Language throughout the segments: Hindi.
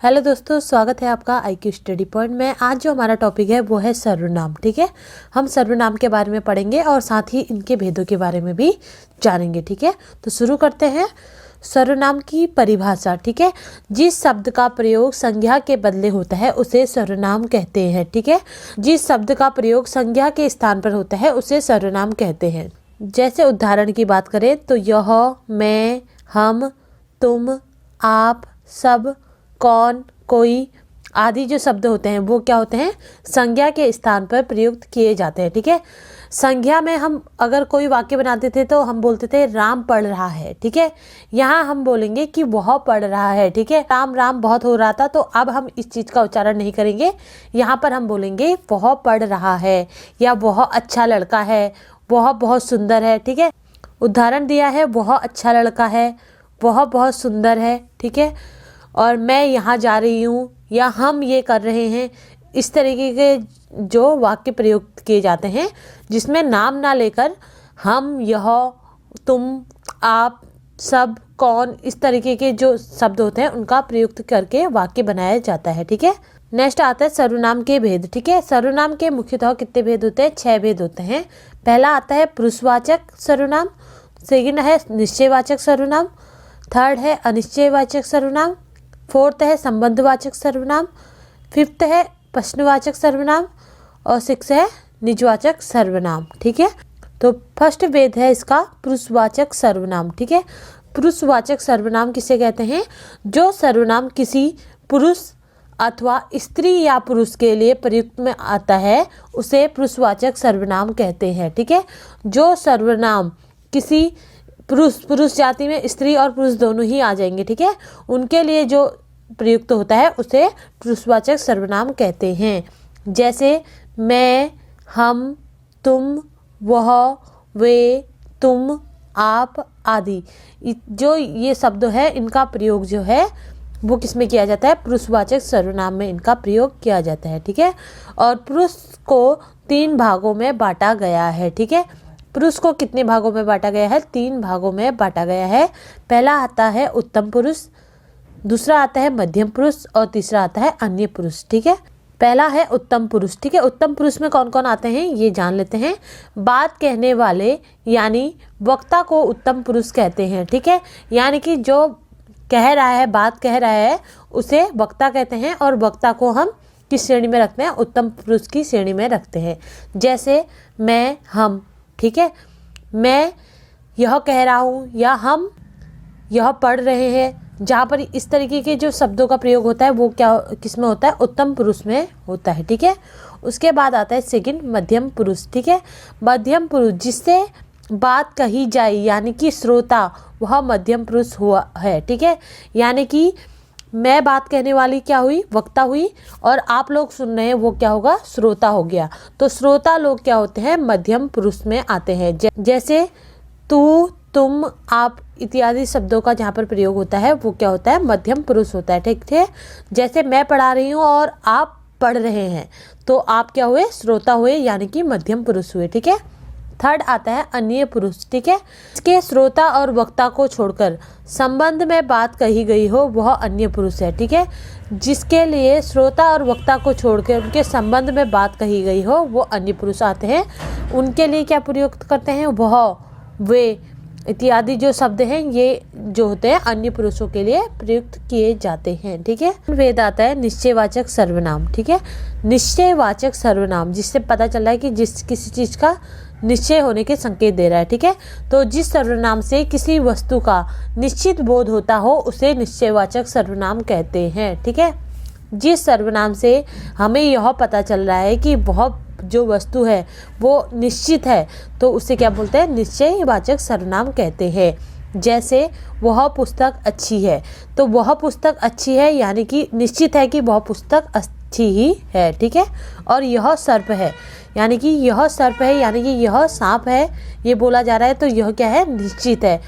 हेलो दोस्तों, स्वागत है आपका IQ स्टडी पॉइंट में। आज जो हमारा टॉपिक है वो है सर्वनाम। ठीक है, हम सर्वनाम के बारे में पढ़ेंगे और साथ ही इनके भेदों के बारे में भी जानेंगे। ठीक है, तो शुरू करते हैं। सर्वनाम की परिभाषा। ठीक है, जिस शब्द का प्रयोग संज्ञा के बदले होता है उसे सर्वनाम कहते हैं। ठीक है, जिस शब्द का प्रयोग संज्ञा के स्थान पर होता है उसे सर्वनाम कहते हैं। जैसे उदाहरण की बात करें तो यह, मैं, हम, तुम, आप, सब, कौन, कोई आदि जो शब्द होते हैं वो क्या होते हैं, संज्ञा के स्थान पर प्रयुक्त किए जाते हैं। ठीक है, संज्ञा में हम अगर कोई वाक्य बनाते थे तो हम बोलते थे राम पढ़ रहा है। ठीक है, यहाँ हम बोलेंगे कि वह पढ़ रहा है। ठीक है, राम राम बहुत हो रहा था, तो अब हम इस चीज़ का उच्चारण नहीं करेंगे। यहाँ पर हम बोलेंगे वह पढ़ रहा है, या वह अच्छा लड़का है, वह बहुत सुंदर है। ठीक है, उदाहरण दिया है, वह अच्छा लड़का है, वह बहुत सुंदर है। ठीक है, और मैं यहाँ जा रही हूँ, या हम ये कर रहे हैं। इस तरीके के जो वाक्य प्रयुक्त किए जाते हैं जिसमें नाम ना लेकर हम, यह, तुम, आप, सब, कौन, इस तरीके के जो शब्द होते हैं उनका प्रयुक्त करके वाक्य बनाया जाता है। ठीक है, नेक्स्ट आता है सर्वनाम के भेद। ठीक है, सर्वनाम के मुख्यतः कितने भेद होते हैं? 6 भेद होते हैं। पहला आता है पुरुषवाचक सर्वनाम, सेकंड है निश्चयवाचक सर्वनाम, थर्ड है अनिश्चयवाचक सर्वनाम, फोर्थ है संबंधवाचक सर्वनाम, फिफ्थ है प्रश्नवाचक सर्वनाम और सिक्स है निजवाचक सर्वनाम। ठीक है, तो फर्स्ट भेद है इसका पुरुषवाचक सर्वनाम। ठीक है, पुरुषवाचक सर्वनाम किसे कहते हैं? जो सर्वनाम किसी पुरुष अथवा स्त्री या पुरुष के लिए प्रयुक्त में आता है उसे पुरुषवाचक सर्वनाम कहते हैं। ठीक है, जो सर्वनाम किसी पुरुष जाति में स्त्री और पुरुष दोनों ही आ जाएंगे। ठीक है, उनके लिए जो प्रयुक्त होता है उसे पुरुषवाचक सर्वनाम कहते हैं। जैसे मैं, हम, तुम, वह, वे, तुम, आप आदि जो ये शब्द है इनका प्रयोग जो है वो किसमें किया जाता है? पुरुषवाचक सर्वनाम में इनका प्रयोग किया जाता है। ठीक है, और पुरुष को 3 भागों में बांटा गया है। ठीक है, पुरुष को कितने भागों में बांटा गया है? 3 भागों में बांटा गया है। पहला आता है उत्तम पुरुष, दूसरा आता है मध्यम पुरुष और तीसरा आता है अन्य पुरुष। ठीक है, पहला है उत्तम पुरुष। ठीक है, उत्तम पुरुष में कौन कौन आते हैं ये जान लेते हैं। बात कहने वाले यानी वक्ता को उत्तम पुरुष कहते हैं। ठीक है, यानी कि जो कह रहा है, बात कह रहा है उसे वक्ता कहते हैं, और वक्ता को हम किस श्रेणी में रखते हैं? उत्तम पुरुष की श्रेणी में रखते हैं। जैसे मैं, हम। ठीक है, मैं यह कह रहा हूँ या हम यह पढ़ रहे हैं। जहाँ पर इस तरीके के जो शब्दों का प्रयोग होता है वो क्या किस में होता है? उत्तम पुरुष में होता है। ठीक है, उसके बाद आता है सेकंड मध्यम पुरुष। ठीक है, मध्यम पुरुष जिससे बात कही जाए यानी कि श्रोता, वह मध्यम पुरुष हुआ है। ठीक है, यानी कि मैं बात कहने वाली क्या हुई? वक्ता हुई, और आप लोग सुन रहे हैं वो क्या होगा? श्रोता हो गया। तो श्रोता लोग क्या होते हैं? मध्यम पुरुष में आते हैं। जैसे तू, तुम, आप इत्यादि शब्दों का जहाँ पर प्रयोग होता है वो क्या होता है? मध्यम पुरुष होता है। ठीक है, जैसे मैं पढ़ा रही हूँ और आप पढ़ रहे हैं तो आप क्या हुए? श्रोता हुए, यानी कि मध्यम पुरुष हुए। ठीक है, थर्ड आता है अन्य पुरुष। ठीक है, इसके श्रोता और वक्ता को छोड़कर संबंध में बात कही गई हो वह अन्य पुरुष है। ठीक है, जिसके लिए श्रोता और वक्ता को छोड़कर उनके संबंध में बात कही गई हो वो अन्य पुरुष आते हैं। उनके लिए क्या प्रयुक्त करते हैं? वह, वे इत्यादि जो शब्द हैं ये जो होते हैं अन्य पुरुषों के लिए प्रयुक्त किए जाते हैं। ठीक है, भेद आता है निश्चयवाचक सर्वनाम। ठीक है, निश्चयवाचक सर्वनाम जिससे पता चल रहा है कि जिस किसी चीज का निश्चय होने के संकेत दे रहा है। ठीक है, तो जिस सर्वनाम से किसी वस्तु का निश्चित बोध होता हो उसे निश्चयवाचक सर्वनाम कहते हैं। ठीक है, जिस सर्वनाम से हमें यह पता चल रहा है कि वह जो वस्तु है वो निश्चित है तो उसे क्या बोलते हैं? निश्चयवाचक सर्वनाम कहते हैं। जैसे वह पुस्तक अच्छी है, तो वह पुस्तक अच्छी है यानी कि निश्चित है कि वह पुस्तक अच्छी ही है। ठीक है, और यह सर्प है यानी कि यह सर्प है यानी कि यह सांप है, ये बोला जा रहा है तो यह क्या है? निश्चित है।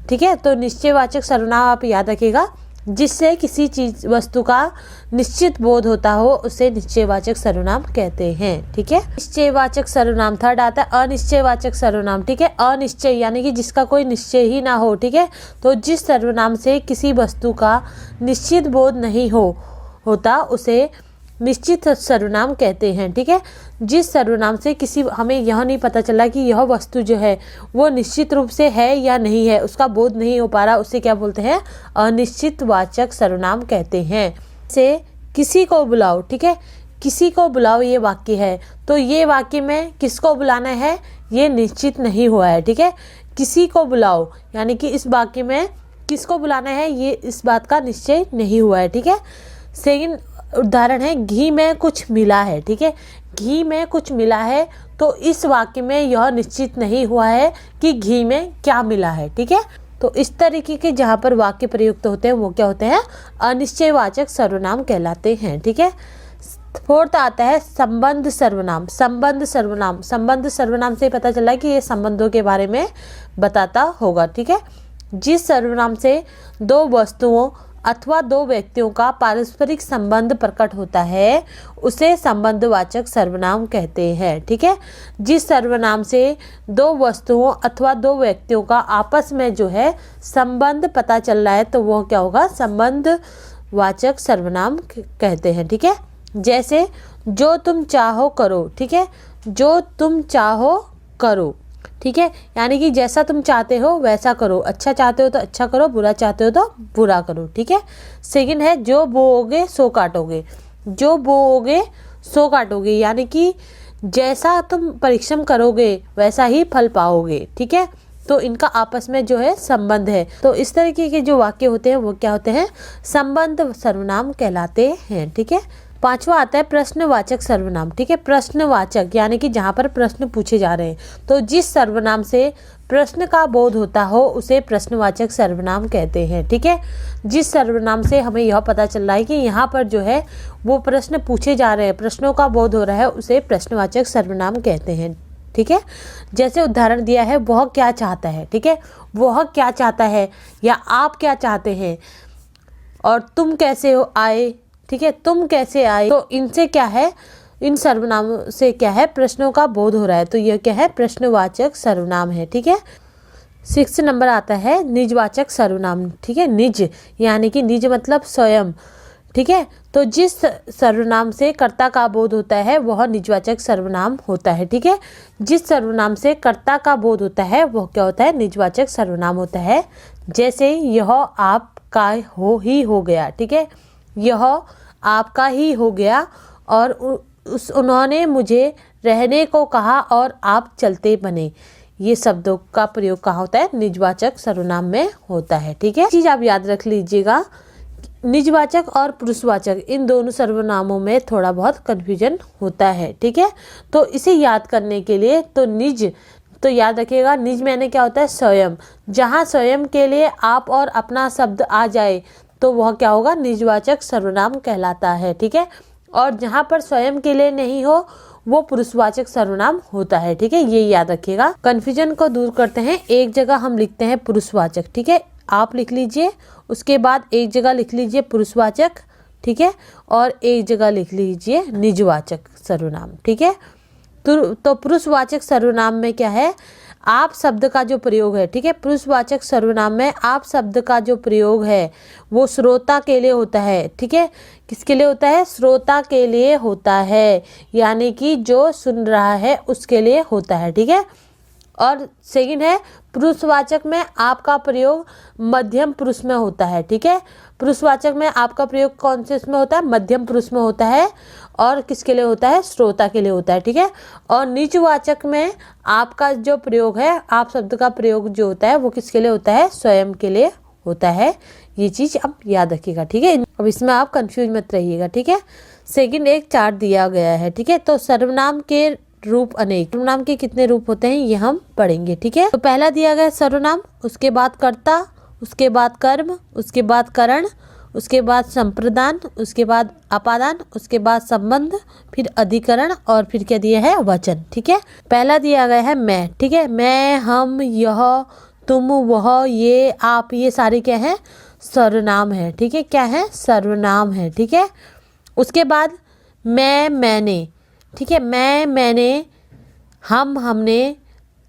ठीक है, तो निश्चयवाचक सर्वनाम आप याद रखिएगा, जिससे किसी चीज वस्तु का निश्चित बोध होता हो उसे निश्चयवाचक सर्वनाम कहते हैं। ठीक है, निश्चयवाचक सर्वनाम। थर्ड आता है अनिश्चयवाचक सर्वनाम। ठीक है, अनिश्चय यानी कि जिसका कोई निश्चय ही ना हो। ठीक है, तो जिस सर्वनाम से किसी वस्तु का निश्चित बोध नहीं हो होता उसे निश्चित सर्वनाम कहते हैं। ठीक है, जिस सर्वनाम से किसी हमें यह नहीं पता चला कि यह वस्तु जो है वो निश्चित रूप से है या नहीं है, उसका बोध नहीं हो पा रहा, उसे क्या बोलते हैं? अनिश्चित वाचक सर्वनाम कहते हैं। से किसी को बुलाओ, ठीक है, किसी को बुलाओ ये वाक्य है, तो ये वाक्य में किसको बुलाना है ये निश्चित नहीं हुआ है। ठीक है, किसी को बुलाओ यानी कि इस वाक्य में किसको बुलाना है ये इस बात का निश्चय नहीं हुआ है। ठीक है, सेकंड उदाहरण है घी में कुछ मिला है। ठीक है, घी में कुछ मिला है, तो इस वाक्य में यह निश्चित नहीं हुआ है कि घी में क्या मिला है। ठीक है, तो इस तरीके के जहाँ पर वाक्य प्रयुक्त होते हैं वो क्या होते हैं? अनिश्चयवाचक सर्वनाम कहलाते हैं। ठीक है, फोर्थ आता है संबंध सर्वनाम। संबंध सर्वनाम, संबंध सर्वनाम से पता चला कि ये संबंधों के बारे में बताता होगा। ठीक है, जिस सर्वनाम से दो वस्तुओं अथवा दो व्यक्तियों का पारस्परिक संबंध प्रकट होता है उसे संबंधवाचक सर्वनाम कहते हैं। ठीक है, जिस सर्वनाम से दो वस्तुओं अथवा दो व्यक्तियों का आपस में जो है संबंध पता चल रहा है तो वो क्या होगा? संबंधवाचक सर्वनाम कहते हैं। ठीक है, जैसे जो तुम चाहो करो। ठीक है, जो तुम चाहो करो। ठीक है, यानी कि जैसा तुम चाहते हो वैसा करो, अच्छा चाहते हो तो अच्छा करो, बुरा चाहते हो तो बुरा करो। ठीक है, सेकंड है जो बोओगे सो काटोगे। जो बोओगे सो काटोगे यानी कि जैसा तुम परिश्रम करोगे वैसा ही फल पाओगे। ठीक है, तो इनका आपस में जो है संबंध है। तो इस तरीके के जो वाक्य होते हैं वो क्या होते हैं? संबंध सर्वनाम कहलाते हैं। ठीक है, पांचवा आता है प्रश्नवाचक सर्वनाम। ठीक है, प्रश्नवाचक यानी कि जहाँ पर प्रश्न पूछे जा रहे हैं, तो जिस सर्वनाम से प्रश्न का बोध होता हो उसे प्रश्नवाचक सर्वनाम कहते हैं। ठीक है, जिस सर्वनाम से हमें यह पता चल रहा है कि यहाँ पर जो है वो प्रश्न पूछे जा रहे हैं, प्रश्नों का बोध हो रहा है, उसे प्रश्नवाचक सर्वनाम कहते हैं। ठीक है, जैसे उदाहरण दिया है वह क्या चाहता है। ठीक है, वह क्या चाहता है या आप क्या चाहते हैं, और तुम कैसे हो आए। ठीक है, तुम कैसे आए, तो इनसे क्या है? इन सर्वनामों से क्या है? प्रश्नों का बोध हो रहा है, तो यह क्या है? प्रश्नवाचक सर्वनाम है। ठीक है, 6 नंबर आता है निजवाचक सर्वनाम। ठीक है, निज यानी कि निज मतलब स्वयं। ठीक है, तो जिस सर्वनाम से कर्ता का बोध होता है वह निजवाचक सर्वनाम होता है। ठीक है, जिस सर्वनाम से कर्ता का बोध होता है वह क्या होता है? निजवाचक सर्वनाम होता है। जैसे यह आपका हो गया। ठीक है, यह आपका ही हो गया, और उन्होंने मुझे रहने को कहा और आप चलते बने। ये शब्दों का प्रयोग कहाँ होता है? निजवाचक सर्वनाम में होता है। ठीक है, चीज आप याद रख लीजिएगा, निजवाचक और पुरुषवाचक इन दोनों सर्वनामों में थोड़ा बहुत कन्फ्यूजन होता है। ठीक है, तो इसे याद करने के लिए तो निज तो याद रखिएगा, निज मैंने क्या होता है? स्वयं। जहाँ स्वयं के लिए आप और अपना शब्द आ जाए तो वह क्या होगा? निजवाचक सर्वनाम कहलाता है। ठीक है, और जहाँ पर स्वयं के लिए नहीं हो वो पुरुषवाचक सर्वनाम होता है। ठीक है, ये याद रखिएगा। कंफ्यूजन को दूर करते हैं, एक जगह हम लिखते हैं पुरुषवाचक। ठीक है, आप लिख लीजिए, उसके बाद एक जगह लिख लीजिए पुरुषवाचक। ठीक है, और एक जगह लिख लीजिए निजवाचक सर्वनाम। ठीक है, तो पुरुषवाचक सर्वनाम में क्या है? आप शब्द का जो प्रयोग है। ठीक है, पुरुषवाचक सर्वनाम में आप शब्द का जो प्रयोग है वो श्रोता के लिए होता है। ठीक है, किसके लिए होता है? श्रोता के लिए होता है, यानी कि जो सुन रहा है उसके लिए होता है। ठीक है, और सेकंड है पुरुषवाचक में आपका प्रयोग मध्यम पुरुष में होता है। ठीक है, पुरुषवाचक में आपका प्रयोग कौन से इसमें होता है? मध्यम पुरुष में होता है, और किसके लिए होता है? श्रोता के लिए होता है। ठीक है, और निजवाचक में आपका जो प्रयोग है, आप शब्द का प्रयोग जो होता है वो किसके लिए होता है? स्वयं के लिए होता है। ये चीज आप याद रखिएगा। ठीक है, अब इसमें आप कंफ्यूज मत रहिएगा। ठीक है, सेकंड एक चार्ट दिया गया है। ठीक है, तो सर्वनाम के रूप अनेक। सर्वनाम के कितने रूप होते हैं ये हम पढ़ेंगे। ठीक है, तो पहला दिया गया सर्वनाम, उसके बाद कर्ता, उसके बाद कर्म, उसके बाद करण, उसके बाद संप्रदान, उसके बाद अपादान, उसके बाद संबंध, फिर अधिकरण, और फिर क्या दिया है? वचन। ठीक है, पहला दिया गया है मैं। ठीक है, मैं, हम, यह, तुम, वह, ये, आप, ये सारे क्या है? सर्वनाम है। ठीक है, क्या है? सर्वनाम है। ठीक है, उसके बाद मैं, मैंने। ठीक है, मैं, मैंने, हम, हमने,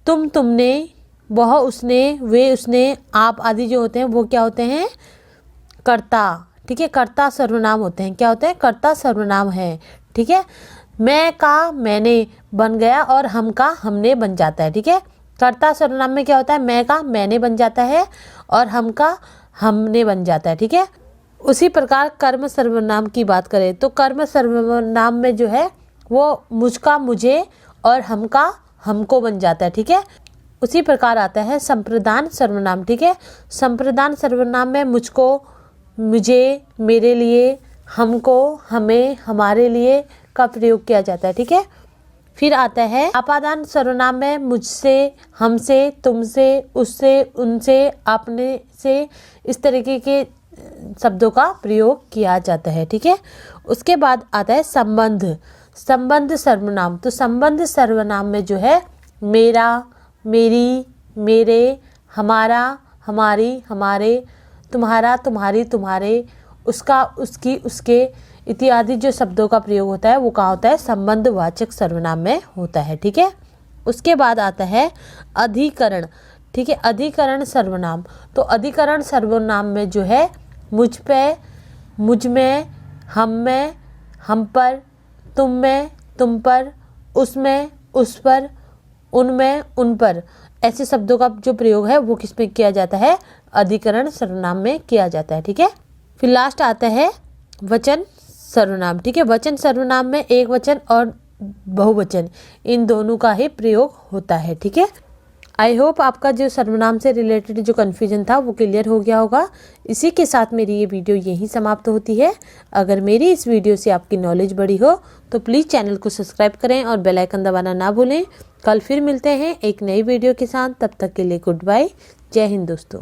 तुम, तुमने, वह, उसने, वे, उसने, आप आदि जो होते हैं वो क्या होते हैं? कर्ता। ठीक है, कर्ता सर्वनाम होते हैं। क्या होते हैं? कर्ता सर्वनाम है। ठीक है, मैं का मैंने बन गया और हम का हमने बन जाता है। ठीक है, कर्ता सर्वनाम में क्या होता है? मैं का मैंने बन जाता है और हम का हमने बन जाता है। ठीक है, उसी प्रकार कर्म सर्वनाम की बात करें तो कर्म सर्वनाम में जो है वो मुझ का मुझे और हम का हमको बन जाता है। ठीक है, उसी प्रकार आता है संप्रदान सर्वनाम। ठीक है, संप्रदान सर्वनाम में मुझको, मुझे, मेरे लिए, हमको, हमें, हमारे लिए का प्रयोग किया जाता है। ठीक है, फिर आता है आपादान सर्वनाम में मुझसे, हमसे, तुमसे, उससे, उनसे, आपने से, इस तरीके के शब्दों का प्रयोग किया जाता है। ठीक है, उसके बाद आता है संबंध, संबंध सर्वनाम। तो संबंध सर्वनाम में जो है मेरा, मेरी, मेरे, हमारा, हमारी, हमारे, तुम्हारा, तुम्हारी, तुम्हारे, उसका, उसकी, उसके इत्यादि जो शब्दों का प्रयोग होता है वो कहाँ होता है? संबंधवाचक सर्वनाम में होता है। ठीक है, उसके बाद आता है अधिकरण। ठीक है, अधिकरण सर्वनाम। तो अधिकरण सर्वनाम में जो है मुझ पे, मुझ में, हम में, हम पर, तुम में, तुम पर, उसमें, उस पर, उनमें, उन पर, ऐसे शब्दों का जो प्रयोग है वो किस में किया जाता है? अधिकरण सर्वनाम में किया जाता है। ठीक है, फिर लास्ट आता है वचन सर्वनाम। ठीक है, वचन सर्वनाम में एक वचन और बहुवचन इन दोनों का ही प्रयोग होता है। ठीक है, आई होप आपका जो सर्वनाम से रिलेटेड जो कन्फ्यूजन था वो क्लियर हो गया होगा। इसी के साथ मेरी ये वीडियो यहीं समाप्त होती है। अगर मेरी इस वीडियो से आपकी नॉलेज बढ़ी हो तो प्लीज़ चैनल को सब्सक्राइब करें और बेल आइकन दबाना ना भूलें। कल फिर मिलते हैं एक नई वीडियो के साथ, तब तक के लिए गुड बाय। जय हिंद दोस्तों।